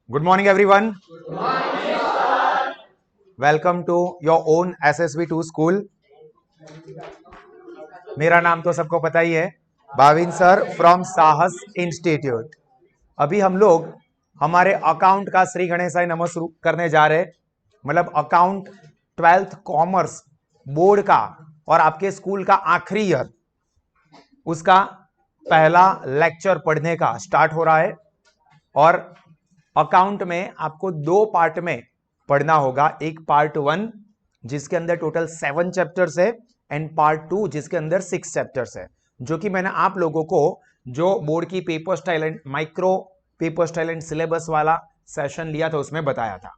Good morning, everyone. Welcome to your own SSV2 school. मेरा नाम तो सबको पता ही है, भाविन सर फ्रॉम साहस इंस्टीट्यूट. अभी हम लोग हमारे अकाउंट का श्री गणेशाय नमः शुरू करने जा रहे हैं. मतलब अकाउंट 12th कॉमर्स बोर्ड का और आपके स्कूल का आखिरी ईयर, उसका पहला लेक्चर पढ़ने का स्टार्ट हो रहा है. और अकाउंट में आपको दो पार्ट में पढ़ना होगा. एक पार्ट 1 जिसके अंदर टोटल 7 चैप्टर्स है एंड पार्ट 2 जिसके अंदर 6 चैप्टर्स है, जो कि मैंने आप लोगों को जो बोर्ड की paper style and micro paper style and syllabus वाला सेशन लिया था उसमें बताया था.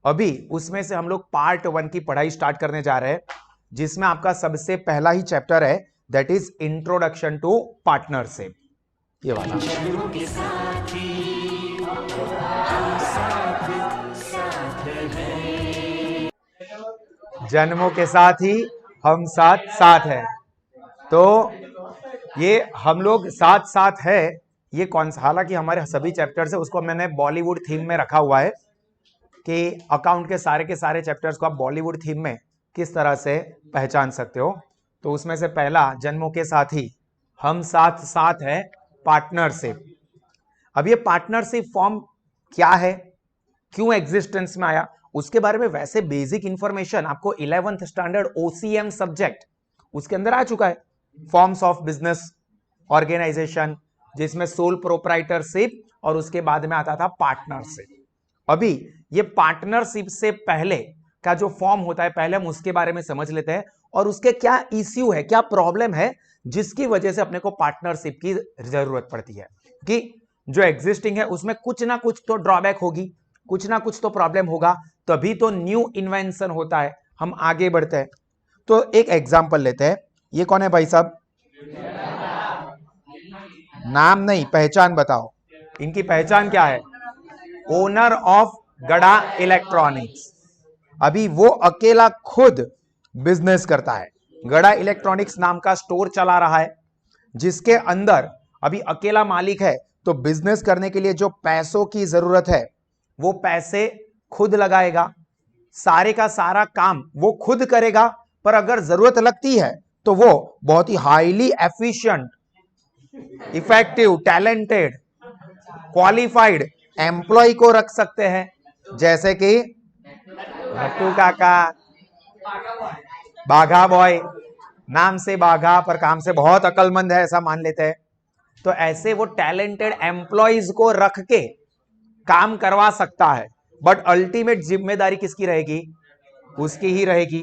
अभी उसमें से हम लोग पार्ट 1 की पढ़ाई स्टार्ट करने जा रहे हैं, जिसमें आपका सबसे पहला ही चैप्टर है, that is introduction to partnership. ये वाला जन्मों के साथ ही हम साथ साथ हैं. तो ये हम लोग साथ साथ है, ये कौन सा, हालांकि हमारे सभी चैप्टर्स है उसको मैंने बॉलीवुड थीम में रखा हुआ है कि अकाउंट के सारे चैप्टर्स को आप बॉलीवुड थीम में किस तरह से पहचान सकते हो. तो उसमें से पहला जन्मों के साथ ही हम साथ साथ है, पार्टनरशिप. अब ये पार्टनरशिप फॉर्म क्या है, क्यों एग्जिस्टेंस में आया, उसके बारे में वैसे बेसिक इंफॉर्मेशन आपको 11th स्टैंडर्ड OCM सब्जेक्ट उसके अंदर आ चुका है. फॉर्म्स ऑफ बिजनेस ऑर्गेनाइजेशन, जिसमें सोल प्रोप्राइटरशिप और उसके बाद में आता था पार्टनरशिप. अभी ये पार्टनरशिप से पहले का जो फॉर्म होता है, पहले हम उसके बारे में समझ लेते हैं और उसके क्या इश्यू है, क्या प्रॉब्लम है जिसकी वजह से अपने को पार्टनरशिप की जरूरत पड़ती है. कि जो एग्जिस्टिंग है उसमें कुछ ना कुछ तो ड्रॉबैक होगी, कुछ ना कुछ तो प्रॉब्लम होगा, तभी तो न्यू इन्वेंशन होता है, हम आगे बढ़ते हैं. तो एक एग्जांपल लेते हैं. ये कौन है भाई साहब? नाम नहीं, पहचान बताओ. इनकी पहचान क्या है? ओनर ऑफ गड़ा इलेक्ट्रॉनिक्स. अभी वो अकेला खुद बिजनेस करता है. गड़ा इलेक्ट्रॉनिक्स नाम का स्टोर चला रहा है, जिसके अंदर अभी अकेला मालिक है. तो बिजनेस करने के लिए जो पैसों की जरूरत है वो पैसे खुद लगाएगा, सारे का सारा काम वो खुद करेगा. पर अगर जरूरत लगती है तो वो बहुत ही highly efficient, effective, talented, qualified employ को रख सकते हैं, जैसे कि भट्टू काका, बाघा बॉय. नाम से बाघा पर काम से बहुत अकलमंद है, ऐसा मान लेते हैं. तो ऐसे वो टैलेंटेड एम्प्लॉयज को रख के काम करवा सकता है. बट अल्टीमेट जिम्मेदारी किसकी रहेगी? उसकी ही रहेगी.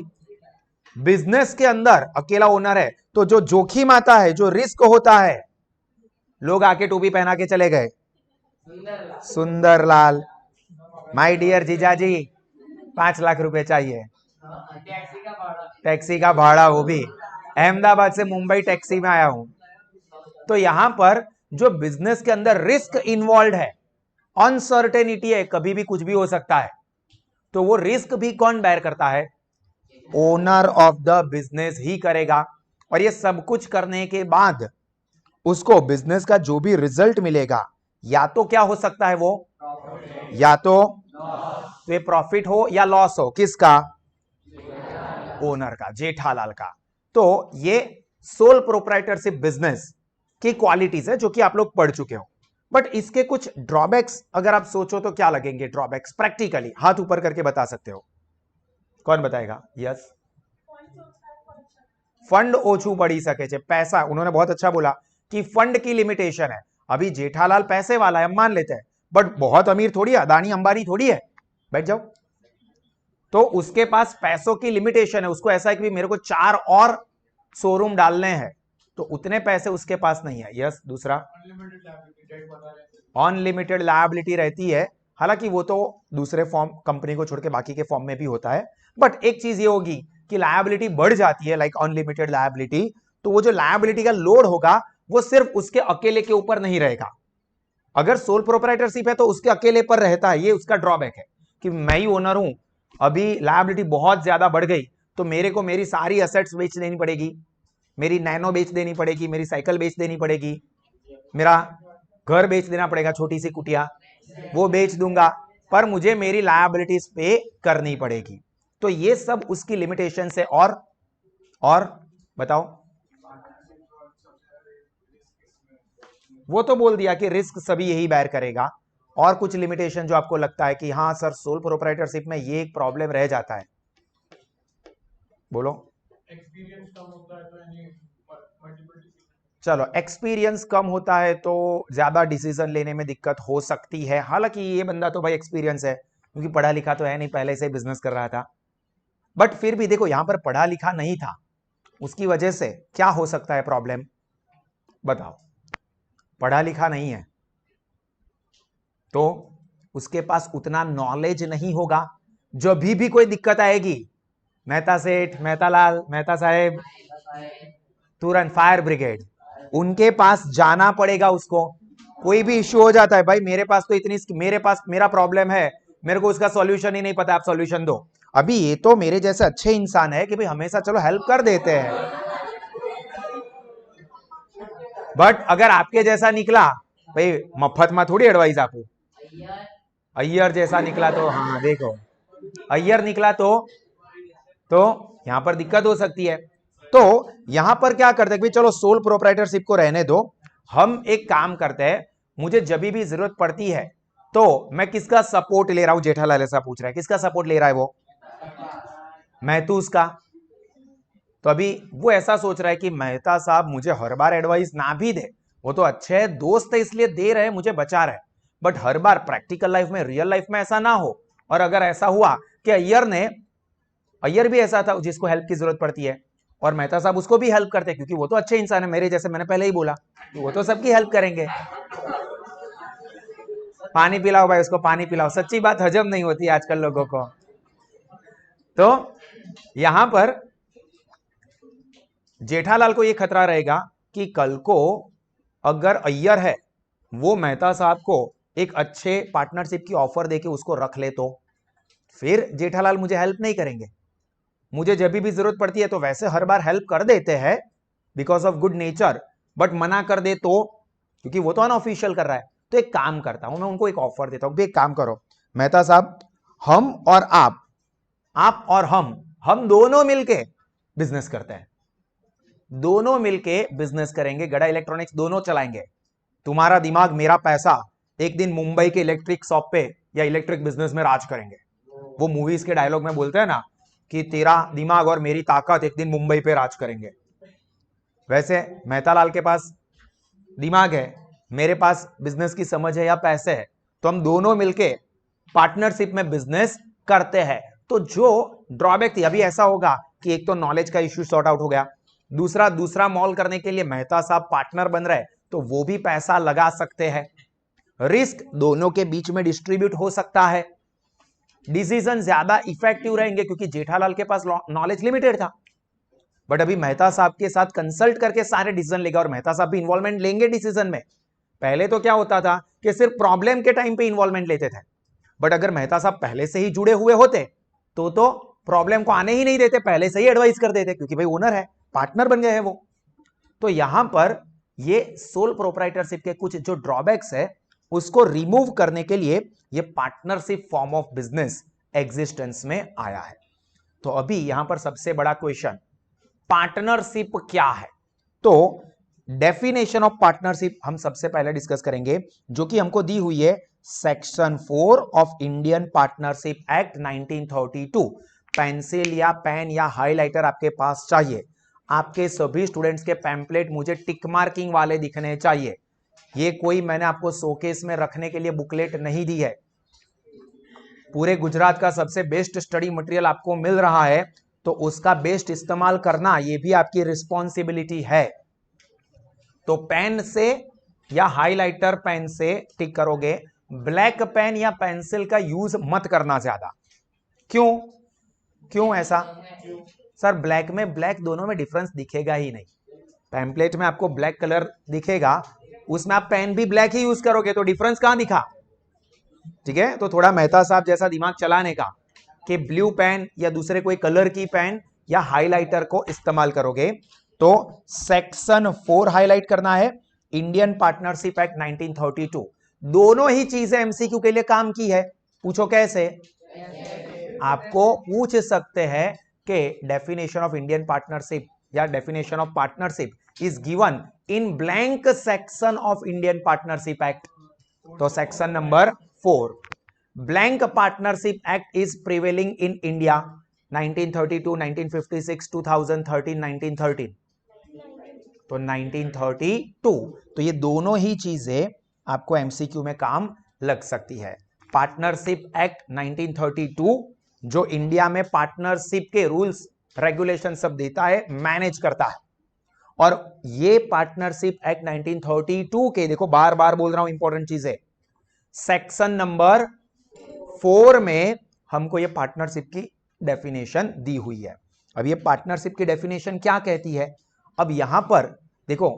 बिजनेस के अंदर अकेला ओनर है तो जो जोखिम आता है, जो रिस्क होता है, लोग आके टोपी पहना के चले गए, सुंदरलाल, माय डियर जीजाजी 5 लाख रुपए चाहिए, टैक्सी का भाड़ा, वो भी अहमदाबाद से मुंबई टैक्सी में आया हूं. तो यहां पर जो बिजनेस के अंदर रिस्क इन्वॉल्व है, अनसर्टेनिटी है, कभी भी कुछ भी हो सकता है, तो वो रिस्क भी कौन बेयर करता है? ओनर ऑफ द बिजनेस ही करेगा. और ये सब कुछ करने के बाद उसको बिजनेस का जो भी रिजल्ट मिलेगा, या तो क्या हो सकता है, वो या तो ये प्रॉफिट हो या लॉस हो. किसका? ओनर का, जेठालाल का. तो ये सोल प्रोप्राइटरशिप बिजनेस की क्वालिटीज है जो कि आप लोग पढ़ चुके हो. बट इसके कुछ ड्रॉबैक्स अगर आप सोचो तो क्या लगेंगे ड्रॉबैक्स प्रैक्टिकली? हाथ ऊपर करके बता सकते हो. कौन बताएगा? यस. फंड ओछू पड़ी सके छे, पैसा. उन्होंने बहुत अच्छा बोला कि फंड की लिमिटेशन है. अभी जेठालाल पैसे वाला है, हम मान लेते हैं, बट बहुत अमीर थोड़ी है, अदानी अंबानी थोड़ी है. बैठ जाओ. तो उसके पास पैसों की लिमिटेशन है. उसको ऐसा है कि मेरे को 4 और शोरूम डालने हैं, तो उतने पैसे उसके पास नहीं है. यस. दूसरा, अनलिमिटेड लायबिलिटी रहती है, हालांकि वो तो दूसरे फॉर्म, कंपनी को छोड़ के बाकी के फॉर्म में भी होता है. बट एक चीज ये होगी कि लायबिलिटी बढ़ जाती है, लाइक अनलिमिटेड लायबिलिटी. तो वो जो लायबिलिटी का लोड होगा वो सिर्फ उसके अकेले के ऊपर नहीं रहेगा. अगर सोल प्रोप्राइटरशिप है तो उसके अकेले पर रहता है. ये उसका ड्रॉबैक है कि मैं ही ओनर हूं, अभी लायबिलिटी बहुत ज्यादा बढ़ गई तो मेरे को मेरी सारी एसेट्स बेच देनी पड़ेगी, मेरी नैनो बेच देनी पड़ेगी, मेरी साइकिल बेच देनी पड़ेगी, मेरा घर बेच देना पड़ेगा, छोटी सी कुटिया वो बेच दूंगा, पर मुझे मेरी लायबिलिटीज पे करनी पड़ेगी। तो ये सब उसकी लिमिटेशन है। और बताओ, वो तो बोल दिया कि रिस्क सभी यही बेयर करेगा। और कुछ लिमिटेशन जो आपको लगता है कि हाँ सर सोल प्रोप्राइटरशिप में ये एक प्रॉब्लम रह जाता है, बोलो। एक्सपीरियंस कम होता है तो चलो, एक्सपीरियंस कम होता है तो ज्यादा डिसीजन लेने में दिक्कत हो सकती है। हालांकि ये बंदा तो भाई एक्सपीरियंस है, क्योंकि पढ़ा लिखा तो है नहीं, पहले से बिजनेस कर रहा था। बट फिर भी देखो, यहां पर पढ़ा लिखा नहीं था, उसकी वजह से क्या हो सकता है प्रॉब्लम, बताओ। पढ़ा लिखा नहीं है तो उसके पास उतना नॉलेज नहीं होगा। जब भी कोई दिक्कत आएगी, मेहता सेठ, मेहता लाल, मेहता साहेब, तुरंत फायर ब्रिगेड, उनके पास जाना पड़ेगा उसको। कोई भी इश्यू हो जाता है, भाई मेरे पास तो मेरे पास मेरा प्रॉब्लम है, मेरे को उसका सॉल्यूशन ही नहीं पता, आप सॉल्यूशन दो। अभी ये तो मेरे जैसे अच्छे इंसान है कि भाई हमेशा चलो हेल्प कर देते हैं, बट अगर आपके जैसा निकला, भाई मफत में थोड़ी एडवाइस आपको, अय्यर जैसा निकला तो हाँ देखो, अय्यर निकला तो यहां पर दिक्कत हो सकती है। तो यहां पर क्या करते हैं, चलो सोल प्रोप्राइटरशिप को रहने दो, हम एक काम करते हैं, मुझे जब भी जरूरत पड़ती है तो मैं किसका सपोर्ट ले रहा हूं, जेठालाल ऐसा पूछ रहा है, किसका सपोर्ट ले रहा है वो, महतूस का। तो अभी वो ऐसा सोच रहा है कि मेहता साहब मुझे हर बार एडवाइस ना भी दे, वो तो अच्छे दोस्त है इसलिए दे रहे, मुझे बचा रहे, but her bar practical life में, रियल लाइफ में ऐसा ना हो। और अगर ऐसा हुआ कि अय्यर भी ऐसा था जिसको हेल्प की जरूरत पड़ती है, और मेहता साहब उसको भी हेल्प करते हैं, क्योंकि वो तो अच्छे इंसान है मेरे जैसे, मैंने पहले ही बोला, तो वो तो सबकी हेल्प करेंगे। पानी पिलाओ भाई उसको, पानी पिलाओ, सच्ची बात हजम नहीं होती आजकल लोगों को। तो यहां पर जेठालाल को यह खतरा रहेगा कि कल को अगर अय्यर है वो मेहता साहब को एक अच्छे पार्टनरशिप की ऑफर देके उसको रख ले, तो फिर जेठालाल मुझे हेल्प नहीं करेंगे। मुझे जब भी जरूरत पड़ती है तो वैसे हर बार हेल्प कर देते हैं because of good nature, but मना कर दे तो, क्योंकि वो तो अनऑफिशियल कर रहा है, तो एक काम करता हूं मैं, उनको एक ऑफर देता हूं, एक काम करो मेहता साहब, हम और आप और हम दोनों मिलके बिजनेस करते हैं, दोनों मिलके बिजनेस करेंगे, गड़ा इलेक्ट्रॉनिक्स दोनों चलाएंगे, तुम्हारा दिमाग मेरा पैसा, एक दिन मुंबई के इलेक्ट्रिक शॉप पे या इलेक्ट्रिक बिजनेस में राज करेंगे। वो मूवीज के डायलॉग में बोलते हैं ना कि तेरा दिमाग और मेरी ताकत एक दिन मुंबई पे राज करेंगे। वैसे मेहतालाल के पास दिमाग है, मेरे पास बिजनेस की समझ है या पैसे है, तो हम दोनों मिलके पार्टनरशिप में बिजनेस करते हैं। तो जो ड्रॉबैक थी, अभी ऐसा होगा कि एक तो नॉलेज का इश्यू सॉर्ट आउट हो गया, दूसरा मॉल करने के लिए मेहता साहब पार्टनर बन रहे, तो वो भी पैसा लगा सकते हैं, रिस्क दोनों के बीच में डिस्ट्रीब्यूट हो सकता है, डिसीजन ज्यादा इफेक्टिव रहेंगे, क्योंकि जेठालाल के पास नॉलेज लिमिटेड था, बट अभी मेहता साहब के साथ कंसल्ट करके सारे डिसीजन लेगा, और मेहता साहब भी इन्वॉल्वमेंट लेंगे डिसीजन में। पहले तो क्या होता था कि सिर्फ प्रॉब्लम के टाइम पे इन्वॉल्वमेंट लेते थे, बट अगर मेहता साहब पहले से ही जुड़े हुए होते तो प्रॉब्लम को आने ही नहीं देते, पहले से ही एडवाइस कर देते, क्योंकि भाई ओनर है, पार्टनर बन गए हैं वो। तो यहां पर ये सोल प्रोप्राइटरशिप के कुछ जो ड्रॉबैक्स है उसको रिमूव करने के लिए ये partnership form of business existence में आया है। तो अभी यहां पर सबसे बड़ा क्वेश्चन, पार्टनरशिप क्या है? तो डेफिनेशन ऑफ पार्टनरशिप हम सबसे पहले डिस्कस करेंगे, जो कि हमको दी हुई है section 4 of Indian partnership act 1932। Pencil या पेन या हाइलाइटर आपके पास चाहिए, आपके सभी स्टूडेंट्स के पैम्पलेट मुझे टिक मार्किंग वाले दिखने चाहिए, ये कोई मैंने आपको शोकेस में रखने के लिए बुकलेट नहीं दी है। पूरे गुजरात का सबसे बेस्ट स्टडी मटेरियल आपको मिल रहा है, तो उसका बेस्ट इस्तेमाल करना ये भी आपकी रिस्पॉन्सिबिलिटी है। तो पेन से या हाइलाइटर पेन से टिक करोगे, ब्लैक पेन या पेंसिल का यूज मत करना ज्यादा। क्यों ऐसा? सर ब्लैक में ब्लैक दोनों में डिफरेंस दिखेगा ही नहीं, पैम्पलेट में आपको ब्लैक कलर दिखेगा, उसमें आप पेन भी ब्लैक ही यूज करोगे, तो डिफरेंस कहां दिखा? ठीक है, तो थोड़ा मेहता साहब जैसा दिमाग चलाने का कि ब्लू पेन या दूसरे कोई कलर की पेन या हाइलाइटर को इस्तेमाल करोगे। तो सेक्शन 4 हाईलाइट करना है, इंडियन पार्टनरशिप एक्ट 1932। दोनों ही चीजें एमसीक्यू के लिए काम की है। पूछो कैसे? आपको पूछ सकते हैं कि डेफिनेशन ऑफ इंडियन पार्टनरशिप या definition of partnership is given in blank section of Indian partnership act. तो section number 4, blank partnership act is prevailing in India 1932, 1956, 2013, 1913। तो 1932। तो ये दोनों ही चीजें आपको एमसीक्यू में काम लग सकती है। पार्टनरशिप एक्ट 1932 जो इंडिया में पार्टनरशिप के रूल्स रेगुलेशन सब देता है, मैनेज करता है। और ये पार्टनरशिप एक्ट 1932 के, देखो बार बार बोल रहा हूं इंपॉर्टेंट चीज है, सेक्शन नंबर 4 में हमको ये पार्टनरशिप की डेफिनेशन दी हुई है। अब ये पार्टनरशिप की डेफिनेशन क्या कहती है? अब यहां पर देखो,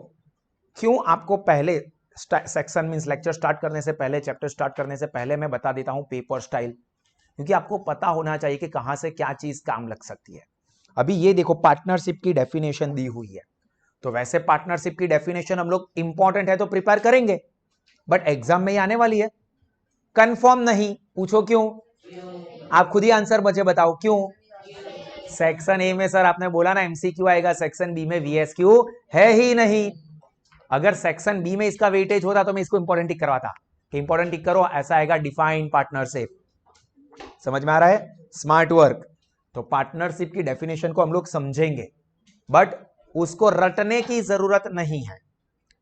क्यों आपको पहले सेक्शन मींस लेक्चर स्टार्ट करने से पहले, चैप्टर स्टार्ट करने से पहले मैं बता देता हूं पेपर स्टाइल, क्योंकि आपको पता होना चाहिए कि कहां से क्या चीज काम लग सकती है। अभी ये देखो पार्टनरशिप की डेफिनेशन दी हुई है, तो वैसे पार्टनरशिप की डेफिनेशन हम लोग इंपॉर्टेंट है तो प्रिपेयर करेंगे, बट एग्जाम में ही आने वाली है, कंफर्म नहीं। पूछो क्यों? आप खुद ही आंसर बचे बताओ क्यों? सेक्शन ए में सर आपने बोला ना एमसीक्यू आएगा, सेक्शन बी में वीएसक्यू है ही नहीं। अगर सेक्शन बी में इसका वेटेज होता तो मैं इसको इंपॉर्टेंट टिक करवाता कि इंपॉर्टेंट टिक करो, ऐसा आएगा डिफाइंड पार्टनरशिप। समझ में आ रहा है? Smart work. तो पार्टनरशिप की डेफिनेशन को हम लोग समझेंगे, बट उसको रटने की जरूरत नहीं है,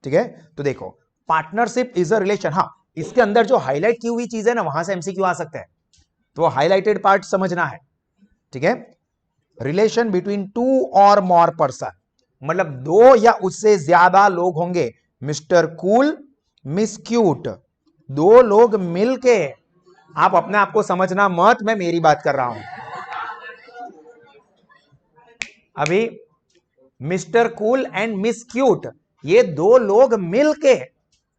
ठीक है? तो देखो पार्टनरशिप इज अ रिलेशन। हाँ, इसके अंदर जो हाईलाइट की हुई चीज है ना, वहां से एमसीक्यू आ सकते हैं, तो वो हाईलाइटेड पार्ट समझना है, ठीक है? Relation between two or more person, मतलब दो या उससे ज्यादा लोग होंगे। मिस्टर कूल, मिस क्यूट, दो लोग मिलके, आप अपने आप को समझना मत, मैं मेरी बात कर रहा हूं। अभी mister cool and miss cute, ये दो लोग मिलके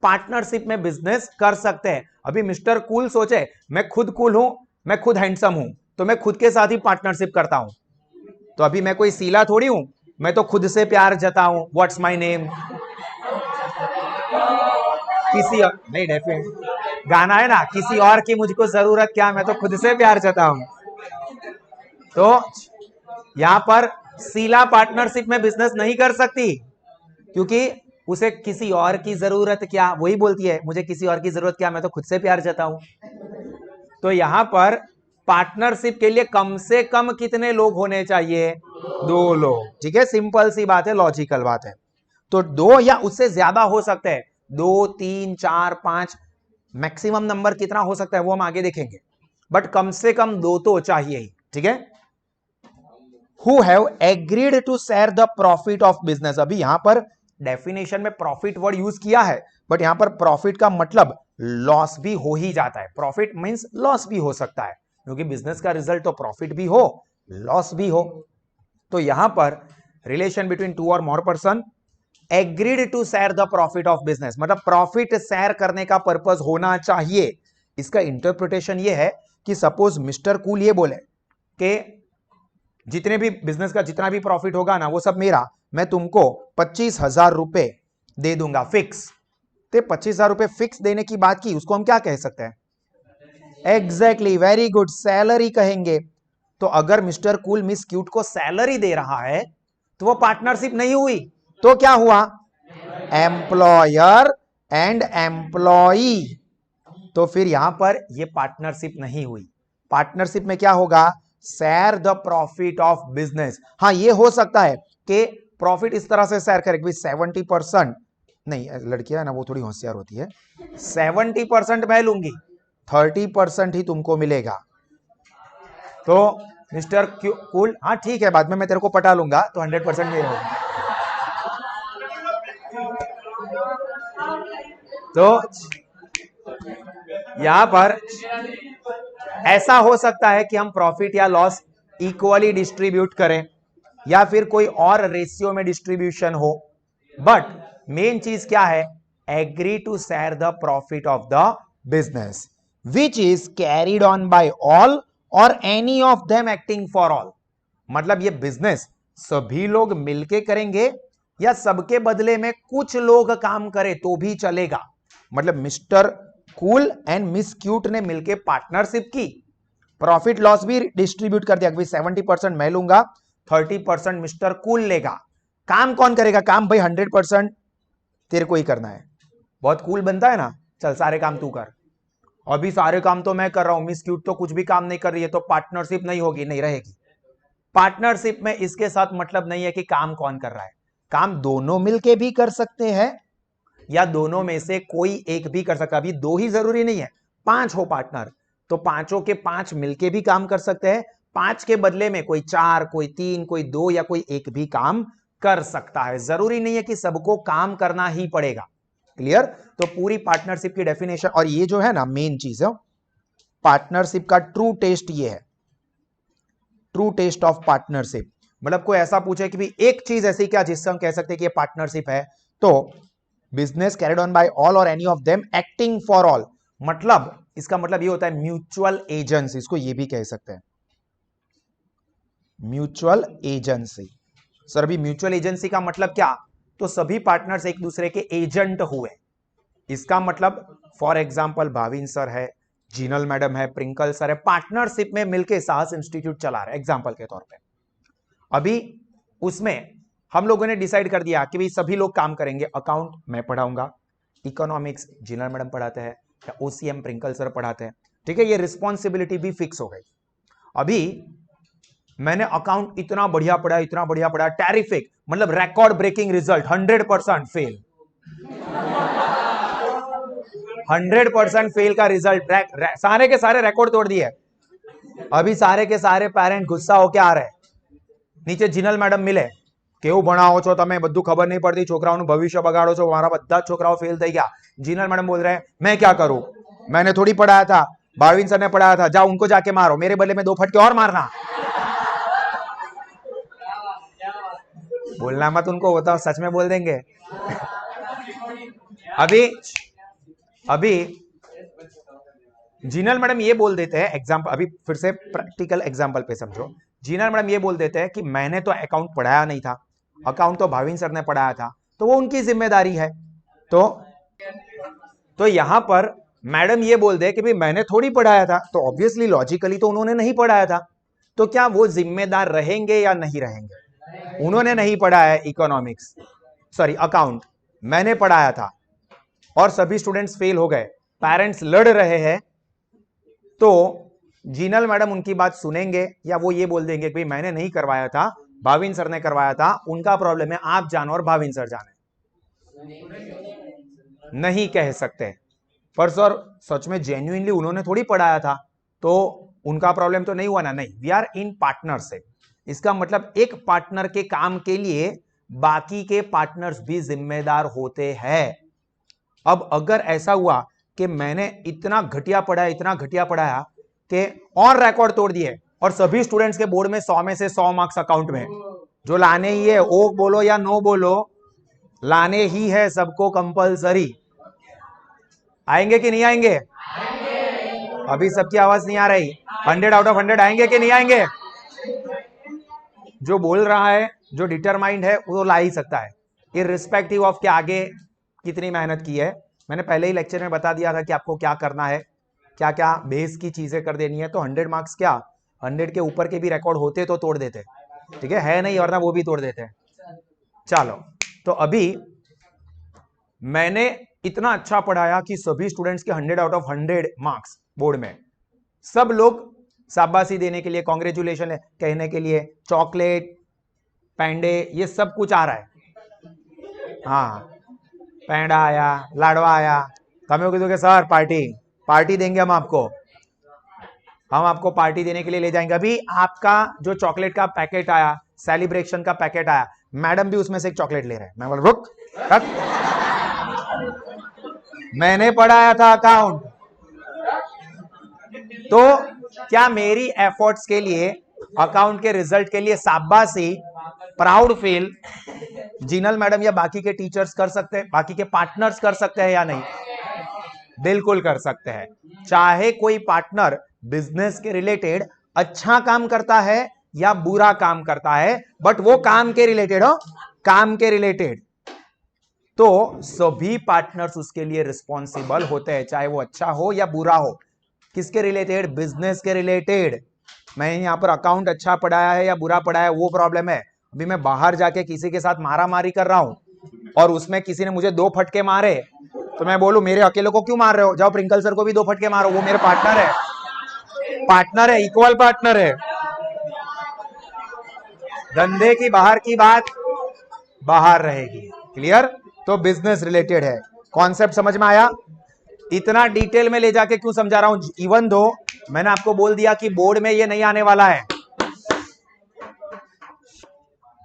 पार्टनरशिप में बिजनेस कर सकते हैं। अभी मिस्टर कूल सोचे मैं खुद कूल हूं, मैं खुद हैंडसम हूं, तो मैं खुद के साथ ही पार्टनरशिप करता हूं। तो अभी मैं कोई सीला थोड़ी हूं, मैं तो खुद से प्यार जताऊं, व्हाट्स माय नेम, किसी और नहीं, डेफिनेट गाना है ना, किसी और की मुझको जरूरत क्या, मैं तो खुद से प्यार जताऊं। तो यहां पर सीला पार्टनरशिप में बिजनेस नहीं कर सकती, क्योंकि उसे किसी और की जरूरत क्या, वही बोलती है मुझे किसी और की जरूरत क्या, मैं तो खुद से प्यार जताऊं। तो यहां पर पार्टनरशिप के लिए कम से कम कितने लोग होने चाहिए? दो लोग, ठीक है? सिंपल सी बात है, लॉजिकल बात है। तो दो या उससे ज्यादा हो सकते हैं, 2, 3, 4, 5, मैक्सिमम नंबर कितना हो सकता है वो हम आगे देखेंगे, बट कम से कम दो तो चाहिए ही, ठीक है? Who have agreed to share the profit of business। अभी यहां पर डेफिनेशन में प्रॉफिट वर्ड यूज किया है, बट यहां पर प्रॉफिट का मतलब लॉस भी हो ही जाता है। प्रॉफिट मींस लॉस भी हो सकता है, क्योंकि बिजनेस का रिजल्ट तो प्रॉफिट भी हो लॉस भी हो। तो यहां पर relation between two or more person agreed to share the profit of business, मतलब प्रॉफिट शेयर करने का पर्पस होना चाहिए। इसका इंटरप्रिटेशन ये है कि सपोज मिस्टर कूल ये बोले कि जितने भी बिजनेस का जितना भी प्रॉफिट होगा ना वो सब मेरा, मैं तुमको 25,000 रुपए दे दूंगा फिक्स। तो 25,000 रुपए फिक्स देने की बात की, उसको हम क्या कह सकते हैं? एग्जैक्टली, वेरी गुड, सैलरी कहेंगे। तो अगर मिस्टर कूल मिस क्यूट को सैलरी दे रहा है तो वो पार्टनरशिप नहीं हुई, तो क्या हुआ? Employer and employee. तो फिर यहां पर ये पार्टनरशिप नहीं हुई। पार्टनरशिप में क्या होगा? Share the profit of business. हाँ, ये हो सकता है कि प्रॉफिट इस तरह से शेयर करें, 70% नहीं, लड़कियां है ना वो थोड़ी होशियार होती है, 70% मैं लूंगी, 30% ही तुमको मिलेगा। तो मिस्टर कूल, हाँ ठीक है, बाद में मैं तेरे को पटा लूंगा, तो 100% मेरा होगा। तो यहां पर ऐसा हो सकता है कि हम प्रॉफिट या लॉस इक्वली डिस्ट्रीब्यूट करें, या फिर कोई और रेशियो में डिस्ट्रीब्यूशन हो, बट मेन चीज क्या है? Agree to share the profit of the business which is carried on by all or any of them acting for all. मतलब ये बिजनेस सभी लोग मिलके करेंगे या सबके बदले में कुछ लोग काम करें तो भी चलेगा। मतलब mister cool and miss cute ने मिलकर पार्टनरशिप की, प्रॉफिट लॉस भी डिस्ट्रीब्यूट कर दिया कि 70% मैं लूंगा, 30% मिस्टर कूल लेगा। काम कौन करेगा? काम भाई 100% तेरे को ही करना है। बहुत कूल बनता है ना, चल सारे काम तू कर। अभी सारे काम तो मैं कर रहा हूं, मिस क्यूट तो कुछ भी काम नहीं कर रही है, तो पार्टनरशिप नहीं होगी, नहीं रहेगी। पार्टनरशिप में इसके साथ मतलब नहीं है कि काम कौन कर रहा है, काम दोनों मिलके भी कर सकते हैं या दोनों में से कोई एक भी कर सकता है। अभी दो ही जरूरी नहीं है, 5 हो पार्टनर तो पांचों के 5 मिलके भी काम कर सकते हैं। 5 के बदले में कोई 4, कोई 3, कोई 2 या कोई एक भी काम कर सकता है। जरूरी नहीं है कि सबको काम करना ही पड़ेगा। क्लियर? तो पूरी पार्टनरशिप की डेफिनेशन, और ये जो है ना मेन चीज है पार्टनरशिप का ट्रू टेस्ट, ये है ट्रू टेस्ट ऑफ पार्टनरशिप। मतलब कोई ऐसा पूछे कि भाई एक चीज ऐसी क्या जिससे हम कह सकते हैं कि ये पार्टनरशिप है, तो business carried on by all or any of them acting for all. मतलब इसका मतलब ये होता है म्यूचुअल एजेंसी, इसको ये भी कह सकते हैं म्यूचुअल एजेंसी। सर अभी म्यूचुअल एजेंसी का मतलब क्या? तो सभी पार्टनर्स एक दूसरे के एजेंट हुए। इसका मतलब फॉर एग्जांपल भाविन सर है, जीनल मैडम है, प्रिंकल सर है, पार्टनरशिप में मिलकर साहस इंस्टीट्यूट चला रहे एग्जांपल के तौर पे। अभी उसमें हम लोगों ने डिसाइड कर दिया कि भाई सभी लोग काम करेंगे। अकाउंट मैं पढ़ाऊंगा, इकोनॉमिक्स जीनल मैडम पढ़ाते हैं या ओसीएम प्रिंकल सर पढ़ाते हैं, ठीक है, ये रिस्पॉन्सिबिलिटी भी फिक्स हो गई। अभी मैंने अकाउंट इतना बढ़िया पढ़ा, टेरिफिक, मतलब record breaking result, 100% fail, 100% fail का रिजल्ट, सारे के सारे रिकॉर्ड तोड़ दिए। अभी सारे के सारे पेरेंट गुस्सा होके आ रहे, નીચે જીનલ મેડમ મિલે, કેવું ભણાવો છો તમે, બધું ખબર નહીં પડતી, છોકરાઓનું ભવિષ્ય બગાડો છો, મારા બધા છોકરાઓ ફેલ થઈ ગયા। જીનલ मैडम बोल रहे हैं मैं क्या करूं, मैंने थोड़ी पढ़ाया था, भाविन सर ने पढ़ाया था, जाओ उनको जाके मारो, मेरे बदले में 2 फटके और मारना। बोलना मत उनको, होता सच में बोल देंगे। अभी जीनल मैडम ये बोल देते हैं, एग्जाम्पल अभी फिर से प्रैक्टिकल एग्जाम्पल पे समझो। जीनल मैडम ये बोल देते हैं कि मैंने तो अकाउंट पढ़ाया नहीं था, अकाउंट तो भाविन सर ने पढ़ाया था, तो वो उनकी जिम्मेदारी है। तो यहां पर मैडम ये बोल दे कि भाई मैंने थोड़ी पढ़ाया था, तो ऑब्वियसली लॉजिकली तो उन्होंने नहीं पढ़ाया था, तो क्या वो जिम्मेदार रहेंगे या नहीं रहेंगे? उन्होंने नहीं पढ़ाया है इकोनॉमिक्स, सॉरी अकाउंट, मैंने पढ़ाया था और सभी स्टूडेंट्स फेल हो गए, पेरेंट्स लड़ रहे हैं, तो जीनल मैडम उनकी बात सुनेंगे या वो ये बोल देंगे कि भाई मैंने नहीं करवाया था, भाविन सर ने करवाया था, उनका प्रॉब्लम है, आप जानो और भाविन सर जाने? नहीं कह सकते। पर सर सच में जेन्युइनली उन्होंने थोड़ी पढ़ाया था, तो उनका प्रॉब्लम तो नहीं हुआ ना? नहीं, वी आर इन पार्टनरशिप। इसका मतलब एक पार्टनर के काम के लिए बाकी के पार्टनर्स भी जिम्मेदार होते हैं। अब अगर ऐसा हुआ कि मैंने इतना घटिया पढ़ाया कि और रिकॉर्ड तोड़ दिए और सभी स्टूडेंट्स के बोर्ड में 100 में से 100 मार्क्स अकाउंट में, जो लाने ही है, ओ बोलो या नो बोलो, लाने ही है सबको कंपलसरी। आएंगे कि नहीं आएंगे? अभी सबकी आवाज नहीं आ रही। 100 आउट ऑफ 100 आएंगे कि नहीं आएंगे? जो बोल रहा है, जो डिटरमाइंड है, वो ला ही सकता है, इररिस्पेक्टिव ऑफ के आगे कितनी मेहनत की है। मैंने पहले ही लेक्चर में बता दिया था कि आपको क्या करना है, क्या क्या बेस की चीजें कर देनी है। तो 100 मार्क्स क्या, 100 के ऊपर के भी रिकॉर्ड होते तो तोड़ देते, ठीक है नहीं, वरना वो भी तोड़ देते। चलो, तो अभी मैंने इतना अच्छा पढ़ाया कि सभी स्टूडेंट्स के 100 आउट ऑफ 100 मार्क्स बोर्ड में, सब लोग शाबाशी देने के लिए, कांग्रेचुलेशन कहने के लिए, चॉकलेट, पैंडे, ये सब कुछ आ रहा है। हाँ, पैंडा आया, लाडवा आया, तमें कहोगे सर पार्टी देंगे हम आपको पार्टी देने के लिए ले जाएंगे। अभी आपका जो चॉकलेट का पैकेट आया, सेलिब्रेशन का पैकेट आया, मैडम भी उसमें से एक चॉकलेट ले रहे हैं। मैं बोल रुक, मैंने पढ़ाया था अकाउंट, तो क्या मेरी एफर्ट्स के लिए, अकाउंट के रिजल्ट के लिए शाबाशी, प्राउड फील जीनल मैडम या बाकी के टीचर्स कर सकते हैं, बाकी के पार्टनर्स कर सकते हैं या नहीं? बिल्कुल कर सकते हैं। चाहे कोई पार्टनर बिजनेस के रिलेटेड अच्छा काम करता है या बुरा काम करता है, बट वो काम के रिलेटेड हो, काम के रिलेटेड, तो सभी पार्टनर्स उसके लिए रिस्पॉन्सिबल होते हैं, चाहे वो अच्छा हो या बुरा हो। किसके रिलेटेड? बिजनेस के रिलेटेड। मैं यहाँ पर अकाउंट अच्छा पढ़ाया है या बुरा पढ़ाया है वो प्रॉब्लम है। अभी मैं बाहर जाके किसी के साथ मारामारी कर रहा हूं और उसमें किसी ने मुझे 2 फटके मारे, तो मैं बोलूं मेरे अकेले को क्यों मार रहे हो, जाओ प्रिंकल सर को भी 2 फटके मारो, वो मेरे पार्टनर है, पार्टनर है, इक्वल पार्टनर है। धंधे की बाहर की बात बाहर रहेगी। क्लियर? तो बिजनेस रिलेटेड है। कॉन्सेप्ट समझ में आया? इतना डिटेल में ले जाके क्यों समझा रहा हूं? इवन दो मैंने आपको बोल दिया कि बोर्ड में ये नहीं आने वाला है,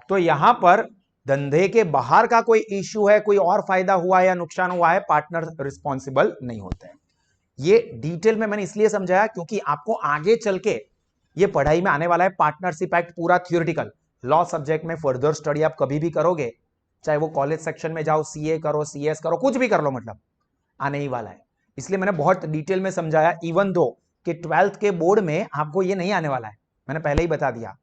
तो यहां पर धंधे के बाहर का कोई इश्यू है, कोई और फायदा हुआ है या नुकसान हुआ है, पार्टनर रिस्पॉन्सिबल नहीं होते हैं। ये डिटेल में मैंने इसलिए समझाया क्योंकि आपको आगे चल के ये पढ़ाई में आने वाला है। पार्टनरशिप एक्ट पूरा थियोरिटिकल, लॉ सब्जेक्ट में फर्दर स्टडी आप कभी भी करोगे, चाहे वो कॉलेज सेक्शन में जाओ, सीए करो, सीएस करो, कुछ भी कर लो, मतलब आने ही वाला है। इसलिए मैंने बहुत डिटेल में समझाया, इवन दो कि 12th के बोर्ड में आपको ये नहीं आने वाला है, मैंने पहले ही बता दिया,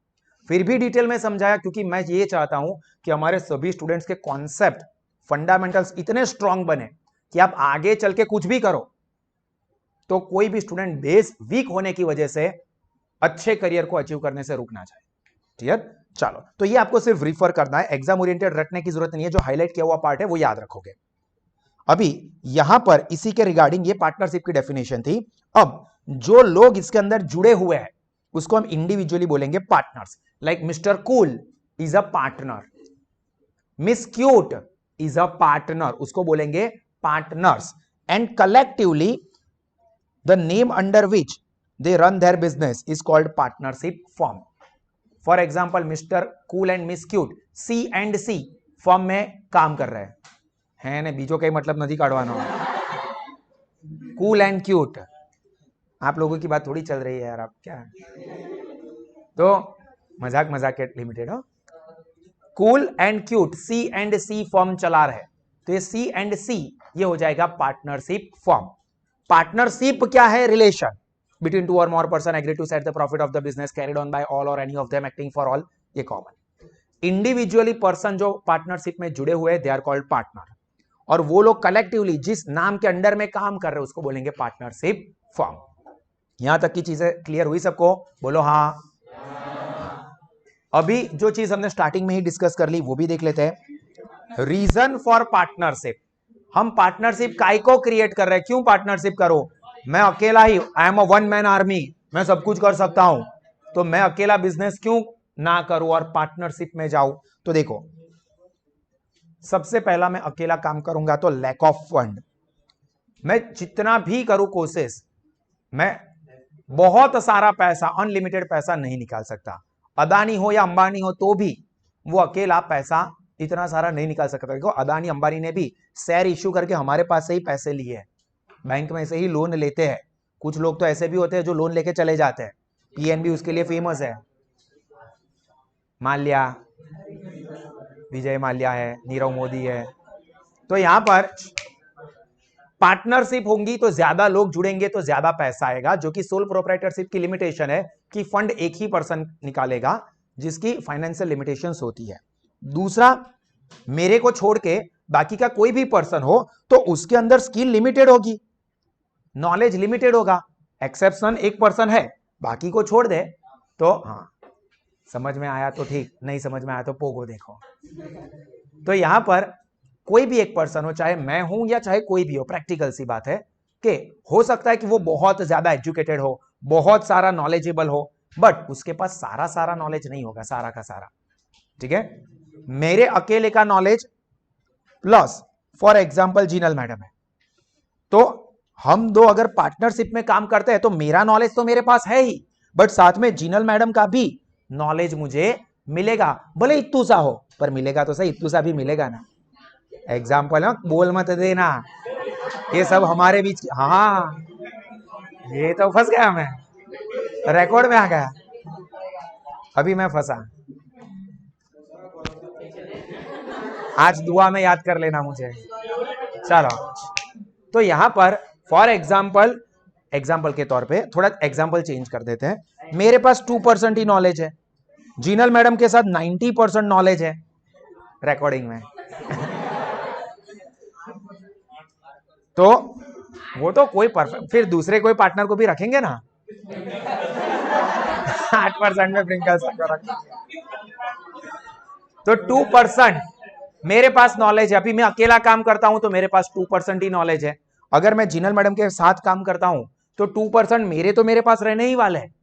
फिर भी डिटेल में समझाया क्योंकि मैं ये चाहता हूं कि हमारे सभी स्टूडेंट्स के कॉन्सेप्ट, फंडामेंटल्स इतने स्ट्रांग बने कि आप आगे चल के कुछ भी करो तो कोई भी स्टूडेंट बेस वीक होने की वजह से अच्छे करियर को अचीव करने से रुक ना जाए। क्लियर? चलो, तो ये आपको सिर्फ रिफर करना है, एग्जाम ओरिएंटेड रटने की जरूरत नहीं है, जो हाईलाइट किया हुआ पार्ट है वो याद रखोगे। अभी यहां पर इसी के रिगार्डिंग ये पार्टनरशिप की डेफिनेशन थी। अब जो लोग इसके अंदर जुड़े हुए हैं उसको हम इंडिविजुअली बोलेंगे partners. Like mister cool is a partner, miss cute is a partner, उसको बोलेंगे partners. And collectively the name under which they run their business is called partnership firm. For example mister cool and miss cute C&C firm में काम कर रहे हैं ने, बीजो कई मतलब नहीं काढ़वानो। कूल एंड क्यूट, आप लोगों की बात थोड़ी चल रही है यार, आप क्या, तो मजाक मजाक के लिमिटेड हो। Cool and cute C&C firm चला रहे, तो ये C&C ये हो जाएगा पार्टनरशिप फर्म। पार्टनरशिप क्या है? Relation between 2 or more person agree to set the profit of the business carried on by all or any of them acting for all, ये कॉमन। इंडिविजुअली पर्सन जो partnership में जुड़े हुए they are called partner, और वो लोग collectively जिस नाम के अंडर में काम कर रहे हैं उसको बोलेंगे पार्टनरशिप फर्म। यहां तक की चीजें क्लियर हुई सबको? बोलो हाँ। अभी जो चीज हमने स्टार्टिंग में ही डिस्कस कर ली वो भी देख लेते हैं। रीजन फॉर पार्टनरशिप, हम पार्टनरशिप काय को क्रिएट कर रहे हैं, क्यों पार्टनरशिप करो? मैं अकेला ही, I am a one man army, मैं सब कुछ कर सकता हूं, तो मैं अकेला बिजनेस क्यों ना करूं और पार्टनरशिप में जाऊं? तो देखो, सबसे पहला मैं अकेला काम करूंगा तो लैक ऑफ फंड, मैं जितना भी करूं कोशिश, मैं बहुत सारा पैसा, अनलिमिटेड पैसा नहीं निकाल सकता। अदानी हो या अंबानी हो तो भी वो अकेला पैसा इतना सारा नहीं निकाल सकता। देखो अदानी अंबानी ने भी शेयर इश्यू करके हमारे पास से ही पैसे लिए हैं, बैंक में से ही लोन लेते हैं। कुछ लोग तो ऐसे भी होते हैं जो लोन लेके चले जाते हैं, पीएनबी उसके लिए फेमस है, माल्या, विजय माल्या है, नीरव मोदी है। तो यहां पर पार्टनरशिप होंगी तो ज्यादा लोग जुड़ेंगे तो ज्यादा पैसा आएगा, जो कि सोल प्रोप्राइटरशिप की लिमिटेशन है कि फंड एक ही पर्सन निकालेगा, जिसकी फाइनेंशियल लिमिटेशंस होती है। दूसरा, मेरे को छोड़ के बाकी का कोई भी पर्सन हो तो उसके अंदर स्किल लिमिटेड होगी, नॉलेज लिमिटेड होगा। एक्सेप्शन एक पर्सन है, बाकी को छोड़ दे तो हाँ, समझ में आया तो ठीक, नहीं समझ में आया तो पोगो देखो। तो यहां पर कोई भी एक पर्सन हो, चाहे मैं हूं या चाहे कोई भी हो, प्रैक्टिकल सी बात है कि हो सकता है कि वो बहुत ज्यादा एजुकेटेड हो, बहुत सारा नॉलेजेबल हो, बट उसके पास सारा नॉलेज नहीं होगा, सारा का सारा। ठीक है, मेरे अकेले का knowledge plus for example Jinal madam है, तो हम दो अगर पार्टनरशिप में काम करते हैं तो मेरा नॉलेज तो मेरे पास है ही, बट साथ में जीनल मैडम का भी नॉलेज मुझे मिलेगा, भले इत्तू सा हो पर मिलेगा तो सही, इत्तू सा भी मिलेगा ना। एग्जाम्पल ना बोल मत देना, ये सब हमारे बीच। हाँ, ये तो फंस गया, मैं रिकॉर्ड में आ गया, अभी मैं फंसा। आज दुआ में याद कर लेना मुझे। चलो, तो यहां पर फॉर एग्जाम्पल, एग्जाम्पल के तौर पे थोड़ा एग्जाम्पल चेंज कर देते हैं। मेरे पास 2% ही नॉलेज है, जीनल मैडम के साथ 90% नॉलेज है, रिकॉर्डिंग में। तो वो तो कोई परफेक्ट, फिर दूसरे कोई पार्टनर को भी रखेंगे ना। 8% में प्रिंकल्स तो 2% मेरे पास नॉलेज है। अभी मैं अकेला काम करता हूं तो मेरे पास 2% ही नॉलेज है। अगर मैं जिनल मैडम के साथ काम करता हूं तो 2% मेरे पास रहने ही वाले हैं,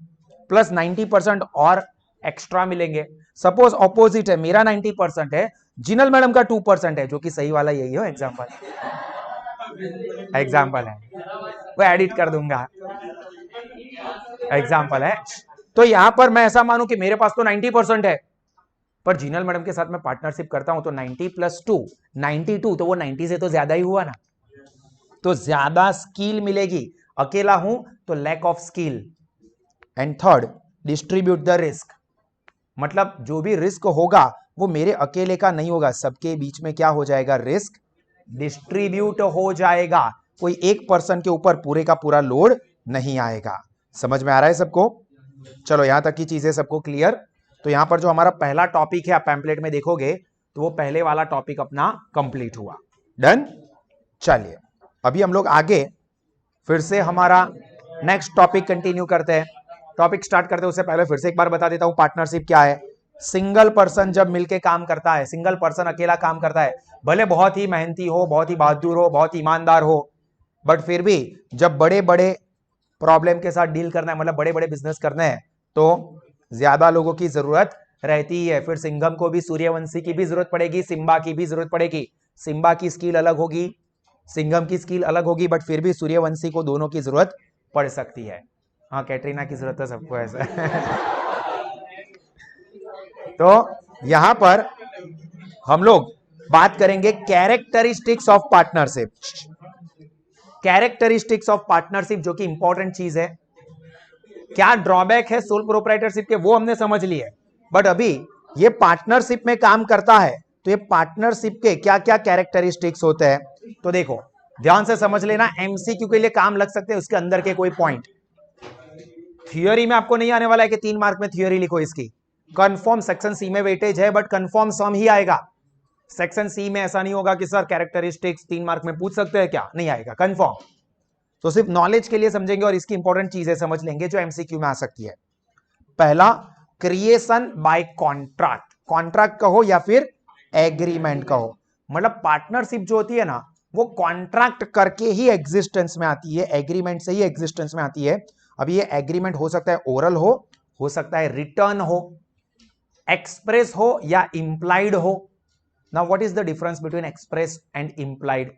प्लस 90% और एक्स्ट्रा मिलेंगे। सपोज ऑपोजिट है, मेरा 90% है, जिनल मैडम का 2% है, जो कि सही वाला यही हो। एग्जाम्पल है, वो एडिट कर दूंगा, एग्जाम्पल है। तो यहां पर मैं ऐसा मानूं कि मेरे पास तो 90% है, पर जिनल मैडम के साथ मैं पार्टनरशिप करता हूं तो 90 प्लस 2 92, तो वो 90 से तो ज्यादा ही हुआ ना, तो ज्यादा स्किल मिलेगी। अकेला हूं तो lack of skill. And third, distribute the risk, मतलब जो भी रिस्क होगा वो मेरे अकेले का नहीं होगा, सबके बीच में क्या हो जाएगा, रिस्क डिस्ट्रीब्यूट हो जाएगा। कोई एक पर्सन के ऊपर पूरे का पूरा लोड नहीं आएगा। समझ में आ रहा है सबको? चलो यहां तक की चीजें सबको क्लियर। तो यहां पर जो हमारा पहला टॉपिक है, आप पैम्पलेट में देखोगे तो वो पहले वाला टॉपिक अपना कंप्लीट हुआ। डन। चलिए अभी हम लोग आगे फिर से हमारा नेक्स्ट टॉपिक कंटिन्यू करते हैं। टॉपिक स्टार्ट करते हैं उससे पहले फिर से एक बार बता देता हूं पार्टनरशिप क्या है। सिंगल पर्सन जब मिलके काम करता है, सिंगल पर्सन अकेला काम करता है, भले बहुत ही मेहनती हो, बहुत ही बहादुर हो, बहुत ही ईमानदार हो, बट फिर भी जब बड़े बड़े प्रॉब्लम के साथ डील करना है, मतलब बड़े बड़े बिजनेस करने हैं, तो ज्यादा लोगों की जरूरत रहती ही है। फिर सिंघम को भी सूर्यवंशी की भी जरूरत पड़ेगी, सिम्बा की भी जरूरत पड़ेगी। सिम्बा की स्किल अलग होगी, सिंघम की स्किल अलग होगी, बट फिर भी सूर्यवंशी को दोनों की जरूरत पड़ सकती है। हाँ, कैटरीना की जरूरत है सबको ऐसा। तो यहां पर हम लोग बात करेंगे characteristics of partnership. Characteristics of partnership जो कि इंपॉर्टेंट चीज है। क्या ड्रॉबैक है सोल प्रोप्राइटरशिप के, वो हमने समझ लिए, बट अभी ये पार्टनरशिप में काम करता है तो ये पार्टनरशिप के क्या क्या कैरेक्टरिस्टिक्स होते हैं, तो देखो ध्यान से समझ लेना। एमसीक्यू के लिए काम लग सकते हैं उसके अंदर के कोई पॉइंट। थियोरी में आपको नहीं आने वाला है कि 3 मार्क में थियोरी लिखो इसकी। कंफर्म सेक्शन सी में वेटेज है, बट कंफर्म सम ही आएगा। सेक्शन सी में ऐसा नहीं होगा कि सर कैरेक्टरिस्टिक्स 3 मार्क में पूछ सकते हैं क्या, नहीं आएगा, कंफर्म। तो सिर्फ नॉलेज के लिए समझेंगे और इसकी इंपॉर्टेंट चीजें समझ लेंगे जो एमसीक्यू में आ सकती है। पहला, क्रिएशन बाय कॉन्ट्रैक्ट। कॉन्ट्रैक्ट कहो या फिर एग्रीमेंट कहो, मतलब पार्टनरशिप जो होती है ना, वो कॉन्ट्रैक्ट करके ही एग्जिस्टेंस में आती है, एग्रीमेंट से ही एग्जिस्टेंस में आती है। अभी ये एग्रीमेंट हो सकता है ओरल हो सकता है रिटर्न हो, एक्सप्रेस हो या इंप्लाइड हो। Now what is the difference between express and implied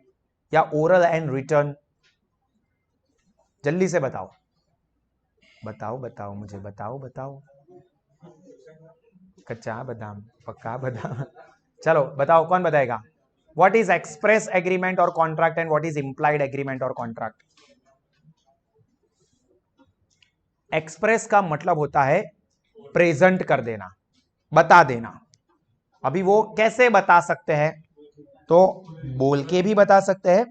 या ओरल एंड रिटर्न? जल्दी से बताओ बताओ बताओ, मुझे बताओ बताओ। कच्चा बादाम पक्का बादाम, चलो बताओ, कौन बताएगा? व्हाट इज एक्सप्रेस एग्रीमेंट और contract and what is implied agreement और कॉन्ट्रैक्ट? एक्सप्रेस का मतलब होता है प्रेजेंट कर देना, बता देना। अभी वो कैसे बता सकते हैं? तो बोल के भी बता सकते हैं,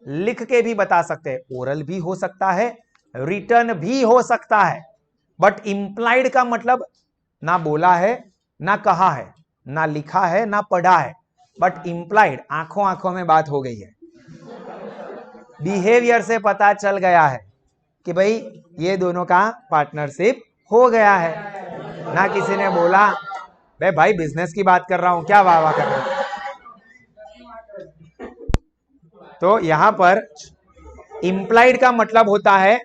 लिख के भी बता सकते हैं, ओरल भी हो सकता है, रिटर्न भी हो सकता है। बट इंप्लाइड का मतलब ना बोला है, ना कहा है, ना लिखा है, ना पढ़ा है, बट इंप्लाइड आंखों आंखों में बात हो गई है, बिहेवियर से पता चल गया है कि भाई ये दोनों का पार्टनरशिप हो गया है। ना किसी ने बोला भाई बिजनेस की बात कर रहा हूं क्या, वाह वाह कर रहा हूं। तो यहां पर इंप्लाइड का मतलब होता है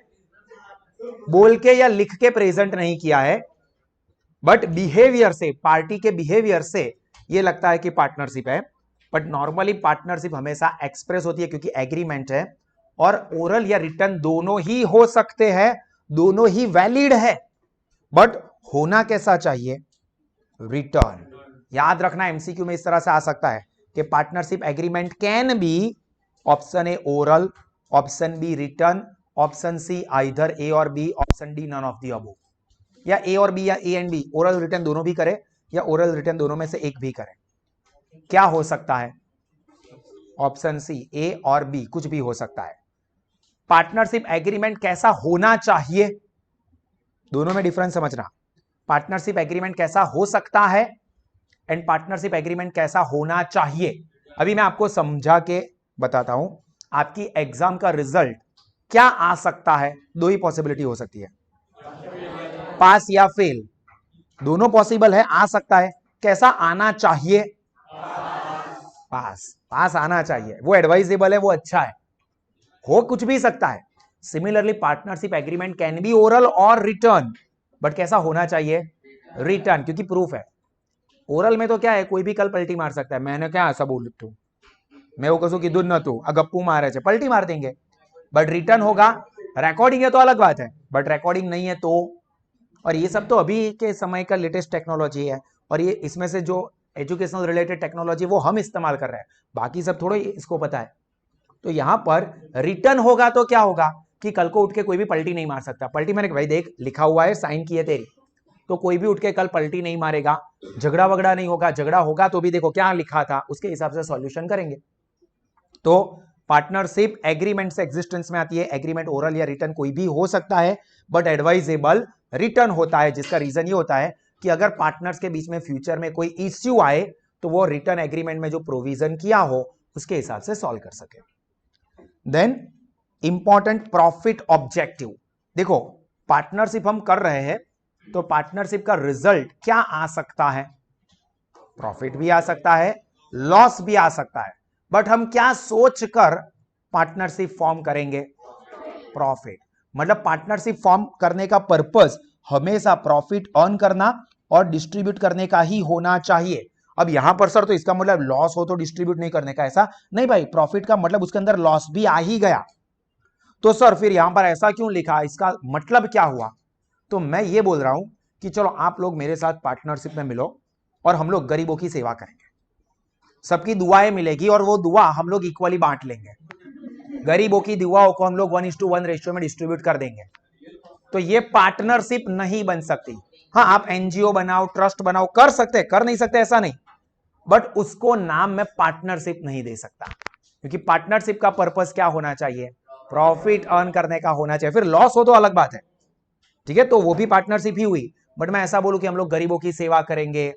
बोल के या लिख के प्रेजेंट नहीं किया है, बट बिहेवियर से, पार्टी के बिहेवियर से ये लगता है कि पार्टनरशिप है। बट नॉर्मली पार्टनरशिप हमेशा एक्सप्रेस होती है क्योंकि एग्रीमेंट है, और ओरल या रिटर्न दोनों ही हो सकते हैं, दोनों ही वैलिड है, बट होना कैसा चाहिए? रिटर्न। याद रखना एमसीक्यू में इस तरह से आ सकता है कि partnership agreement can be, option A oral, option B written, option C either A और B, option D none of the above. या ए और बी या A and B, oral written दोनों भी करे या ओरल रिटर्न दोनों में से एक भी करे। क्या हो सकता है? ऑप्शन सी, ए और बी, कुछ भी हो सकता है। पार्टनरशिप एग्रीमेंट कैसा होना चाहिए, दोनों में डिफरेंस समझना। पार्टनरशिप एग्रीमेंट कैसा हो सकता है? एंड पार्टनरशिप एग्रीमेंट कैसा होना चाहिए, अभी मैं आपको समझा के बताता हूं। आपकी एग्जाम का रिजल्ट क्या आ सकता है, दो ही पॉसिबिलिटी हो सकती है, पास या फेल, दोनों पॉसिबल है, आ सकता है। कैसा आना चाहिए, पास, पास आना चाहिए, वो एडवाइजेबल है, वो अच्छा है, हो कुछ भी सकता है। Similarly partnership agreement can be oral और रिटर्न, बट कैसा होना चाहिए, रिटर्न, क्योंकि प्रूफ है। ओरल में तो क्या है, कोई भी कल पलटी मार सकता है, मैंने क्या ऐसा बोल तू, मैं वो कसू कीधुं न तू, गप्पू मारे छे, पलटी मार देंगे। बट रिटर्न होगा, रिकॉर्डिंग है तो अलग बात है, बट रिकॉर्डिंग नहीं है तो, और ये सब तो अभी के समय का लेटेस्ट टेक्नोलॉजी है, और ये इसमें से जो एजुकेशनल रिलेटेड टेक्नोलॉजी वो हम इस्तेमाल कर रहे हैं, बाकी सब थोड़ा इसको पता है। तो यहां पर रिटर्न होगा तो क्या होगा कि कल को उठ के कोई भी पलटी नहीं मार सकता। पलटी मैंने भाई देख लिखा हुआ है, साइन की है तेरी, तो कोई भी उठ के कल पलटी नहीं मारेगा, झगड़ा वगड़ा नहीं होगा, झगड़ा होगा तो भी देखो क्या लिखा था उसके हिसाब से सॉल्यूशन करेंगे। तो पार्टनरशिप एग्रीमेंट से एग्जिस्टेंस में आती है, एग्रीमेंट ओरल या रिटर्न कोई भी हो सकता है, बट एडवाइजेबल रिटर्न होता है, जिसका रीजन ये होता है कि अगर पार्टनर्स के बीच में फ्यूचर में कोई इश्यू आए तो वो रिटर्न एग्रीमेंट में जो प्रोविजन किया हो उसके हिसाब से सॉल्व कर सके। देन इंपॉर्टेंट प्रॉफिट ऑब्जेक्टिव, देखो पार्टनरशिप हम कर रहे हैं तो पार्टनरशिप का रिजल्ट क्या आ सकता है, प्रॉफिट भी आ सकता है, लॉस भी आ सकता है, बट हम क्या सोचकर पार्टनरशिप फॉर्म करेंगे, प्रॉफिट। मतलब पार्टनरशिप फॉर्म करने का पर्पस हमेशा प्रॉफिट अर्न करना और डिस्ट्रीब्यूट करने का ही होना चाहिए। अब यहां पर सर तो इसका मतलब लॉस हो तो डिस्ट्रीब्यूट नहीं करने का, ऐसा नहीं भाई, प्रॉफिट का मतलब उसके अंदर लॉस भी आ ही गया, तो सर फिर यहां पर ऐसा क्यों लिखा, इसका मतलब क्या हुआ। तो मैं ये बोल रहा हूं कि चलो आप लोग मेरे साथ पार्टनरशिप में मिलो और हम लोग गरीबों की सेवा करेंगे, सबकी दुआएं मिलेगी और वो दुआ हम लोग इक्वली बांट लेंगे, गरीबों की दुआओं को हम लोग 1:1 रेशियो में डिस्ट्रीब्यूट कर देंगे। तो ये पार्टनरशिप नहीं बन सकती। हाँ आप एनजीओ बनाओ, ट्रस्ट बनाओ, कर सकते, कर नहीं सकते ऐसा नहीं, बट उसको नाम में पार्टनरशिप नहीं दे सकता, क्योंकि पार्टनरशिप का पर्पस क्या होना चाहिए, प्रॉफिट अर्न करने का होना चाहिए। फिर लॉस हो तो अलग बात है, ठीक है, तो वो भी पार्टनरशिप ही हुई, बट मैं ऐसा बोलूं कि हम लोग गरीबों की सेवा करेंगे,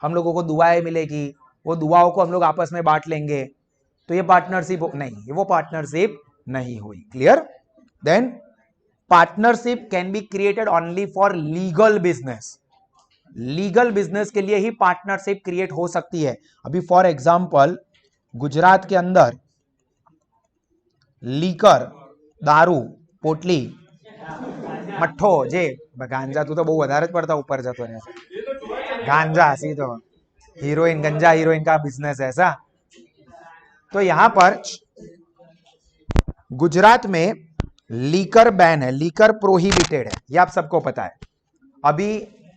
हम लोगों को दुआएं मिलेगी, वो दुआओं को हम लोग आपस में बांट लेंगे, तो ये पार्टनरशिप नहीं, वो पार्टनरशिप नहीं हुई। Clear. Then partnership can be created only for legal business, legal business के लिए ही पार्टनरशिप क्रिएट हो सकती है। अभी फॉर एग्जांपल गुजरात के अंदर लीकर, दारू, पोटली, मठ्ठो, जे गांजा, तू तो बहुत વધારે જ પડતા ऊपर जातो है, गांजा सीधो हीरोइन, गंजा हीरोइन का बिजनेस है ऐसा। तो यहां पर गुजरात में लीकर बैन है, लीकर प्रोहिबिटेड है, ये आप सबको पता है। अभी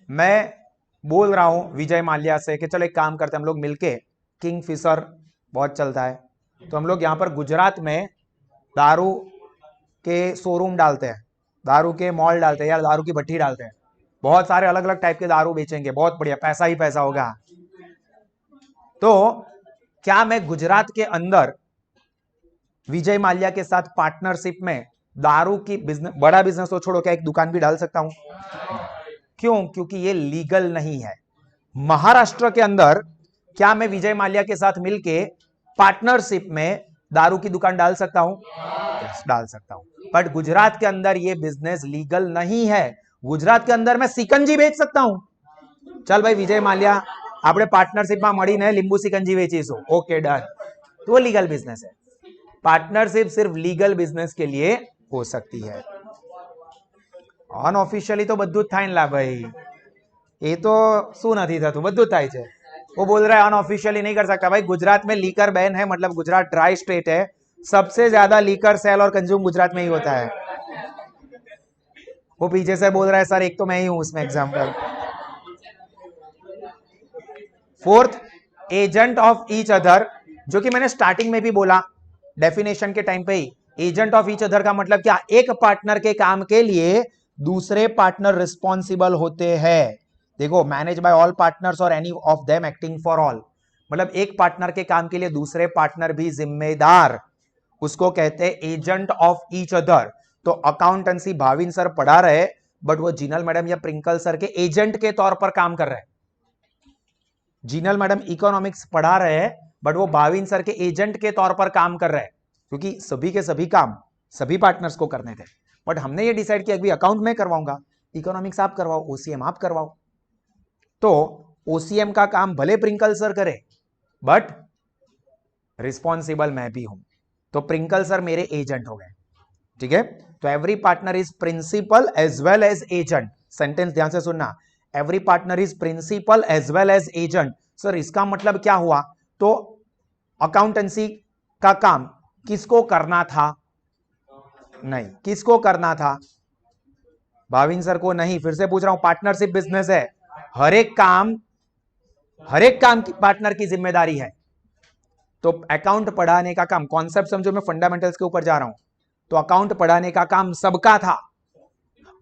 मैं बोल रहा हूं विजय माल्या से कि चलो एक काम करते हैं, हम लोग मिलके किंग फिशर बहुत चलता है, तो हम लोग यहां पर गुजरात में दारू के शोरूम डालते हैं, दारू के मॉल डालते हैं, या दारू की भट्टी डालते हैं, बहुत सारे अलग अलग टाइप के दारू बेचेंगे, बहुत बढ़िया, पैसा ही पैसा होगा। तो क्या मैं गुजरात के अंदर विजय माल्या के साथ पार्टनरशिप में दारू की बिजनेस, बड़ा बिजनेस तो छोड़ो, क्या एक दुकान भी डाल सकता हूं, क्यों, क्योंकि ये लीगल नहीं है। महाराष्ट्र के अंदर क्या मैं विजय माल्या के साथ मिलके पार्टनरशिप में दारू की दुकान डाल सकता हूं, डाल सकता हूं, बट गुजरात के अंदर ये बिजनेस लीगल नहीं है। गुजरात के अंदर मैं सिकंजी बेच सकता हूं, चल भाई विजय माल्या આપણે પાર્ટનરશિપમાં મળીને લીંબુ સિકંજી વેચીશું, ઓકે ડન, तो वो लीगल बिजनेस है। पार्टनरशिप सिर्फ लीगल बिजनेस के लिए हो सकती है, अनऑफिशियली तो બધું જ થાય ને લા ભાઈ, એ તો શું નથી થતું, બધું જ થાય છે। वो बोल रहा है अनऑफिशियली नहीं कर सकता, भाई गुजरात में लीकर बैन है, मतलब गुजरात ड्राई स्टेट है, सबसे ज्यादा लीकर सेल और कंज्यूम गुजरात में ही होता है। वो पीछे से बोल रहा है सर एक तो मैं ही हूं उसमें example. Fourth, agent of each other, जो कि मैंने स्टार्टिंग में भी बोला डेफिनेशन के टाइम पे ही, एजेंट ऑफ ईच अदर का मतलब क्या, एक पार्टनर के काम के लिए दूसरे पार्टनर रिस्पॉन्सिबल होते हैं। देखो मैनेज बाय ऑल पार्टनर्स और any of them acting for all, मतलब एक पार्टनर के काम के लिए दूसरे पार्टनर भी जिम्मेदार, उसको कहते हैं एजेंट ऑफ ईच अदर। तो अकाउंटेंसी भाविन सर पढ़ा रहे, बट वो जिनल मैडम या प्रिंकल सर के एजेंट के तौर पर काम कर रहे हैं। जीनल मैडम इकोनॉमिक्स पढ़ा रहे हैं, बट वो भाविन सर के एजेंट के तौर पर काम कर रहे हैं, क्योंकि सभी के सभी काम सभी पार्टनर्स को करने थे। बट हमने ये डिसाइड किया कि अकाउंट में करवाऊंगा, इकोनॉमिक्स आप करवाओ, ओसीएम आप करवाओ। तो ओसीएम का काम भले प्रिंकल सर करे, बट रिस्पॉन्सिबल मैं भी हूं, तो प्रिंकल सर मेरे एजेंट हो गए। ठीक है, तो every partner is principal as well as agent. Sentence ध्यान से सुनना, every partner is principal as well as agent. Sir इसका मतलब क्या हुआ? तो अकाउंटेंसी का काम किसको करना था? नहीं, किसको करना था? भाविन सर को नहीं। फिर से पूछ रहा हूं, पार्टनरशिप बिजनेस है, हर एक काम की पार्टनर की जिम्मेदारी है। तो अकाउंट पढ़ाने का काम, कॉन्सेप्ट समझो, मैं फंडामेंटल्स के ऊपर जा रहा हूं, तो अकाउंट पढ़ाने का काम सबका था।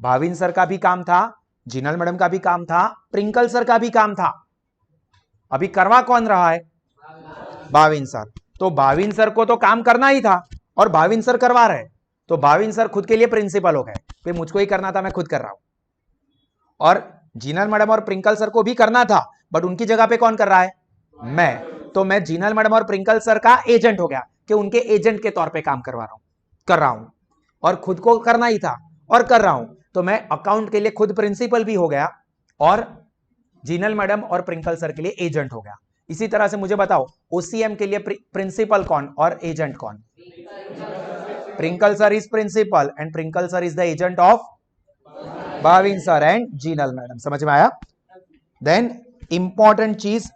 भाविन सर का भी काम था, जिनल मैडम का भी काम था, प्रिंकल सर का भी काम था। अभी करवा कौन रहा है? भाविन सर। तो भाविन सर को तो काम करना ही था, और भाविन सर करवा रहे, तो भाविन सर खुद के लिए प्रिंसिपल हो गए, फिर मुझको ही करना था, मैं खुद कर रहा हूं। और जीनल मैडम और प्रिंकल सर को भी करना था, बट उनकी जगह पे कौन कर रहा है? मैं। तो मैं जीनल मैडम और प्रिंकल सर का एजेंट हो गया, कि उनके एजेंट के तौर पे काम कर रहा हूं, और खुद को करना ही था और कर रहा हूं। तो मैं अकाउंट के लिए खुद प्रिंसिपल भी हो गया, और जीनल मैडम और प्रिंकल सर के लिए एजेंट हो गया। इसी तरह से मुझे बताओ, ओसीएम के लिए प्रिंसिपल कौन और एजेंट कौन? Prinkal sir is principal and Prinkal sir is the agent of Bhavin sir and Jinal madam. समझ में आया? देन इंपॉर्टेंट चीज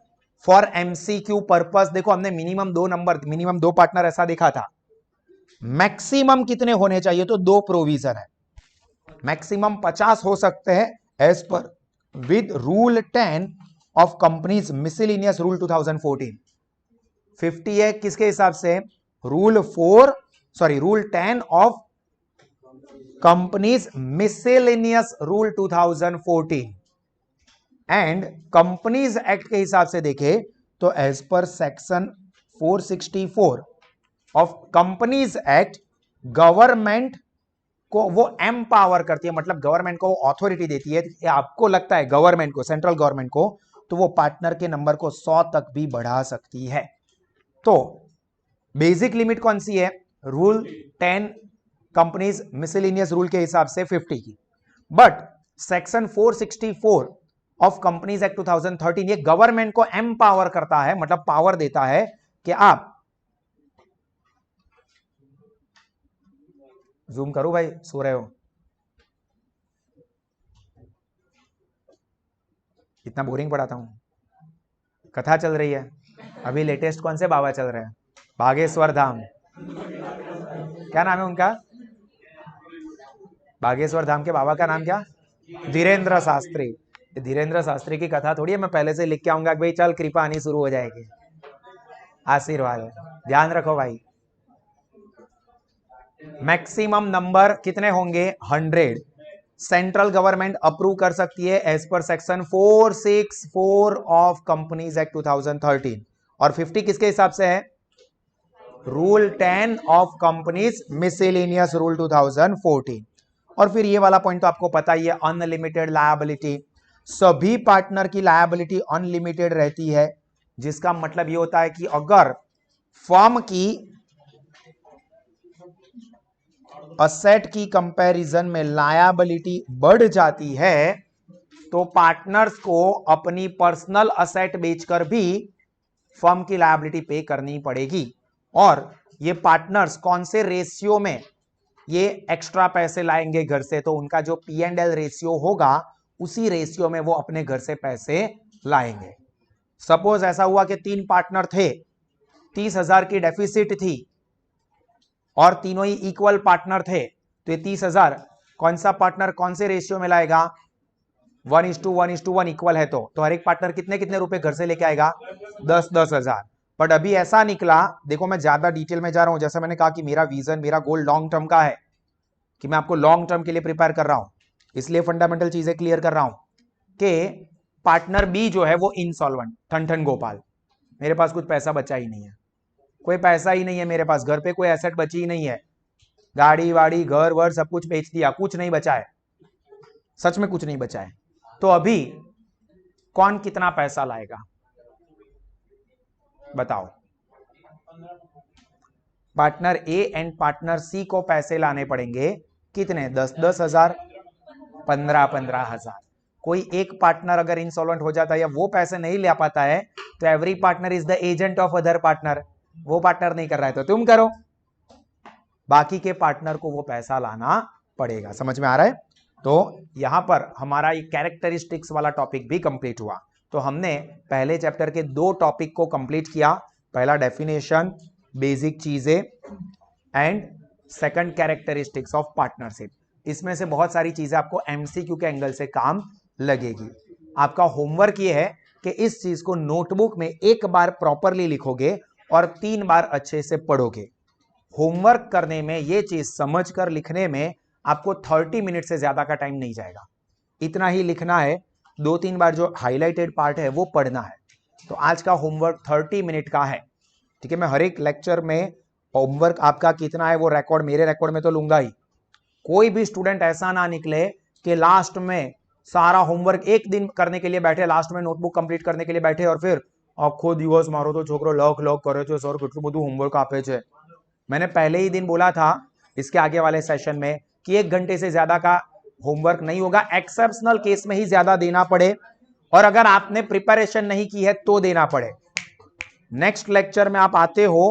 फॉर एमसीक्यू पर्पस, देखो हमने मिनिमम 2 नंबर, मिनिमम 2 पार्टनर ऐसा देखा था। मैक्सिमम कितने होने चाहिए? तो 2 प्रोविजन है। मैक्सिमम 50 हो सकते हैं as per with rule 10 of companies miscellaneous rule 2014। 50 है किसके हिसाब से? Rule 10 of companies miscellaneous rule 2014। And companies act के हिसाब से देखे तो as per section 464 of companies act, government को वो एम्पावर करती है, मतलब गवर्नमेंट को वो अथॉरिटी देती है। आपको लगता है गवर्नमेंट को, सेंट्रल गवर्नमेंट को, तो वो पार्टनर के नंबर को 100 तक भी बढ़ा सकती है। तो बेसिक लिमिट कौन सी है? रूल 10 कंपनीज मिसलेनियस रूल के हिसाब से 50 की। But section 464 of companies act 2013 ये गवर्नमेंट को एम्पावर करता है, मतलब पावर देता है कि आप, जूम करो भाई, सो रहे हो, इतना बोरिंग पढ़ाता हूं। कथा चल रही है अभी, लेटेस्ट कौन से बाबा चल रहे हैं? बागेश्वर धाम, क्या नाम है उनका? बागेश्वर धाम के बाबा का नाम क्या? धीरेन्द्र शास्त्री। धीरेन्द्र शास्त्री की कथा थोड़ी है मैं पहले से लिख के आऊंगा कि भाई चल कृपा आनी शुरू हो जाएगी। आशीर्वाद है, ध्यान रखो भाई। मैक्सिमम नंबर कितने होंगे? 100 सेंट्रल गवर्नमेंट अप्रूव कर सकती है as per section 464 of companies act 2013। और 50 किसके हिसाब से है? Rule 10 of companies miscellaneous rule 2014। और फिर ये वाला पॉइंट तो आपको पता ही है, अनलिमिटेड लायबिलिटी। सभी पार्टनर की लायबिलिटी अनलिमिटेड रहती है, जिसका मतलब ये होता है कि अगर फर्म की असेट की कंपैरिजन में लायबिलिटी बढ़ जाती है, तो पार्टनर्स को अपनी पर्सनल असेट बेचकर भी फर्म की लायबिलिटी पे करनी पड़ेगी। और ये पार्टनर्स कौन से रेशियो में ये एक्स्ट्रा पैसे लाएंगे घर से? तो उनका जो P&L रेशियो होगा, उसी रेशियो में वो अपने घर से पैसे लाएंगे। सपोज ऐसा हुआ कि 3 पार्टनर थे, 30,000 की डेफिसिट थी, और तीनों ही इक्वल पार्टनर थे, तो ये 30,000 कौन सा पार्टनर कौन से रेशियो में लाएगा? 1:1:1 इक्वल है, तो हर एक पार्टनर कितने कितने रुपए घर से लेके आएगा? 10,000। बट अभी ऐसा निकला, देखो मैं ज्यादा डिटेल में जा रहा हूं, जैसा मैंने कहा कि मेरा विजन, मेरा गोल लॉन्ग टर्म का है, कि मैं आपको लॉन्ग टर्म के लिए प्रिपेयर कर रहा हूं, इसलिए फंडामेंटल चीजें क्लियर कर रहा हूं कि पार्टनर बी जो है वो इनसॉल्वेंट, ठन गोपाल, मेरे पास कुछ पैसा बचा ही नहीं है, कोई पैसा ही नहीं है मेरे पास, घर पे कोई एसेट बची ही नहीं है, गाड़ी वाड़ी घर वर सब कुछ बेच दिया, कुछ नहीं बचा है, सच में कुछ नहीं बचा है। तो अभी कौन कितना पैसा लाएगा? बताओ। Partner A and partner C को पैसे लाने पड़ेंगे कितने? 10-10 हजार, 15-15 हजार। कोई एक पार्टनर अगर इंसॉल्वेंट हो जाता है या वो पैसे नहीं ले पाता है तो every partner is the agent of other partner. वो पार्टनर नहीं कर रहा है तो तुम करो, बाकी के पार्टनर को वो पैसा लाना पड़ेगा। समझ में आ रहा है? तो यहां पर हमारा ये कैरेक्टरिस्टिक्स वाला टॉपिक भी कंप्लीट हुआ। तो हमने पहले चैप्टर के 2 टॉपिक को कंप्लीट किया। पहला डेफिनेशन, बेसिक चीजें, and second characteristics of partnership. इसमें से बहुत सारी चीजें आपको एमसीक्यू के एंगल से काम लगेगी। आपका होमवर्क ये है कि इस चीज को नोटबुक में एक बार प्रॉपरली लिखोगे और 3 बार अच्छे से पढ़ोगे। होमवर्क करने में ये चीज समझकर लिखने में आपको 30 मिनट से ज्यादा का टाइम नहीं जाएगा। इतना ही लिखना है, 2-3 बार जो हाईलाइटेड पार्ट है वो पढ़ना है। तो आज का होमवर्क 30 मिनट का है, ठीक है। मैं हर एक लेक्चर में होमवर्क आपका कितना है वो रिकॉर्ड, मेरे रिकॉर्ड में तो लूंगा ही। कोई भी स्टूडेंट ऐसा ना निकले कि लास्ट में सारा होमवर्क एक दिन करने के लिए बैठे, लास्ट में नोटबुक कंप्लीट करने के लिए बैठे और फिर आखो दिवस मारो तो छोकरो लॉक लॉक करे छो सर કેટલું બધું होमवर्क આપે છે। मैंने पहले ही दिन बोला था इसके आगे वाले सेशन में कि 1 घंटे से ज्यादा का होमवर्क नहीं होगा, एक्सेप्शनल केस में ही ज्यादा देना पड़े, और अगर आपने प्रिपरेशन नहीं की है तो देना पड़े। नेक्स्ट लेक्चर में आप आते हो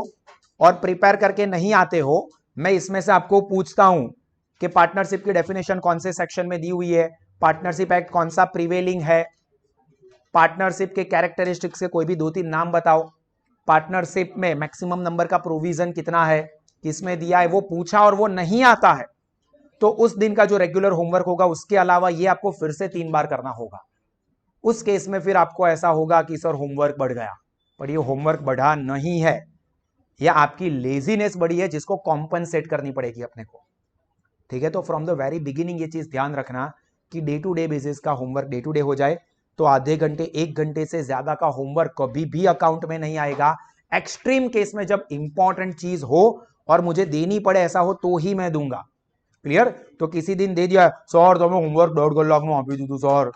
और प्रिपेयर करके नहीं आते हो, मैं इसमें से आपको पूछता हूं कि पार्टनरशिप की डेफिनेशन कौन से सेक्शन में दी हुई है, पार्टनरशिप एक्ट कौन सा प्रिवेलिंग है, पार्टनरशिप के कैरेक्टरिस्टिक्स के कोई भी 2-3 नाम बताओ, पार्टनरशिप में मैक्सिमम नंबर का प्रोविजन कितना है, किसमें दिया है, वो पूछा और वो नहीं आता है तो उस दिन का जो रेगुलर होमवर्क होगा उसके अलावा ये आपको फिर से 3 बार करना होगा। उस केस में फिर आपको ऐसा होगा कि सर होमवर्क बढ़ गया, पर ये होमवर्क बढ़ा नहीं है, या आपकी लेजीनेस बढ़ी है जिसको कॉम्पनसेट करनी पड़ेगी अपने को, ठीक है। तो फ्रॉम द वेरी बिगिनिंग ये चीज ध्यान रखना कि डे टू डे बेसिस का होमवर्क डे टू डे हो जाए, तो आधे घंटे 1 घंटे से ज्यादा का होमवर्क कभी भी अकाउंट में नहीं आएगा। एक्सट्रीम केस में जब इंपॉर्टेंट चीज हो और मुझे देनी पड़े ऐसा हो तो ही मैं दूंगा। क्लियर? तो किसी दिन दे दिया सर तो मैं होमवर्क 1.5 लाख में आपी दी सर,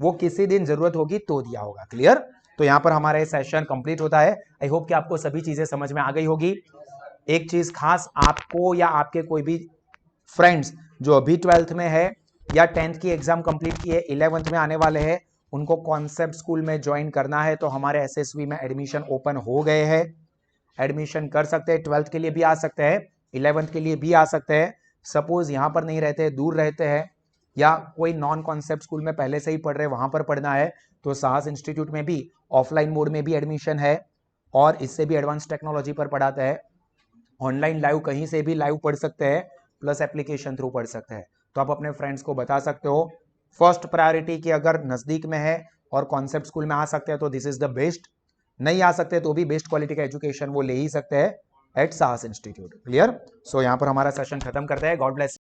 वो किसी दिन जरूरत होगी तो दिया होगा। क्लियर? तो यहां पर हमारा सेशन कंप्लीट होता है। आई होप कि आपको सभी चीजें समझ में आ गई होगी। एक चीज खास आपको या आपके कोई भी फ्रेंड्स जो अभी 12th में है या 10th की एग्जाम कंप्लीट की है, 11th में आने वाले हैं, उनको कॉन्सेप्ट स्कूल में ज्वाइन करना है तो हमारे एसएसवी में एडमिशन ओपन हो गए हैं, एडमिशन कर सकते हैं। 12th के लिए भी आ सकते हैं, 11th के लिए भी आ सकते हैं। सपोज यहां पर नहीं रहते, दूर रहते हैं, या कोई नॉन कॉन्सेप्ट स्कूल में पहले से ही पढ़ रहे वहां पर पढ़ना है, तो साहस इंस्टीट्यूट में भी ऑफलाइन मोड में भी एडमिशन है और इससे भी एडवांस टेक्नोलॉजी पर पढ़ाते हैं। ऑनलाइन लाइव कहीं से भी लाइव पढ़ सकते हैं, प्लस एप्लीकेशन थ्रू पढ़ सकते हैं। तो आप अपने फ्रेंड्स को बता सकते हो। फर्स्ट प्रायोरिटी की अगर नजदीक में है और कॉन्सेप्ट स्कूल में आ सकते हैं तो दिस इज द बेस्ट, नहीं आ सकते तो भी बेस्ट क्वालिटी का एजुकेशन वो ले ही सकते हैं एट साहस इंस्टीट्यूट। क्लियर? सो यहां पर हमारा सेशन खत्म करते हैं। God bless.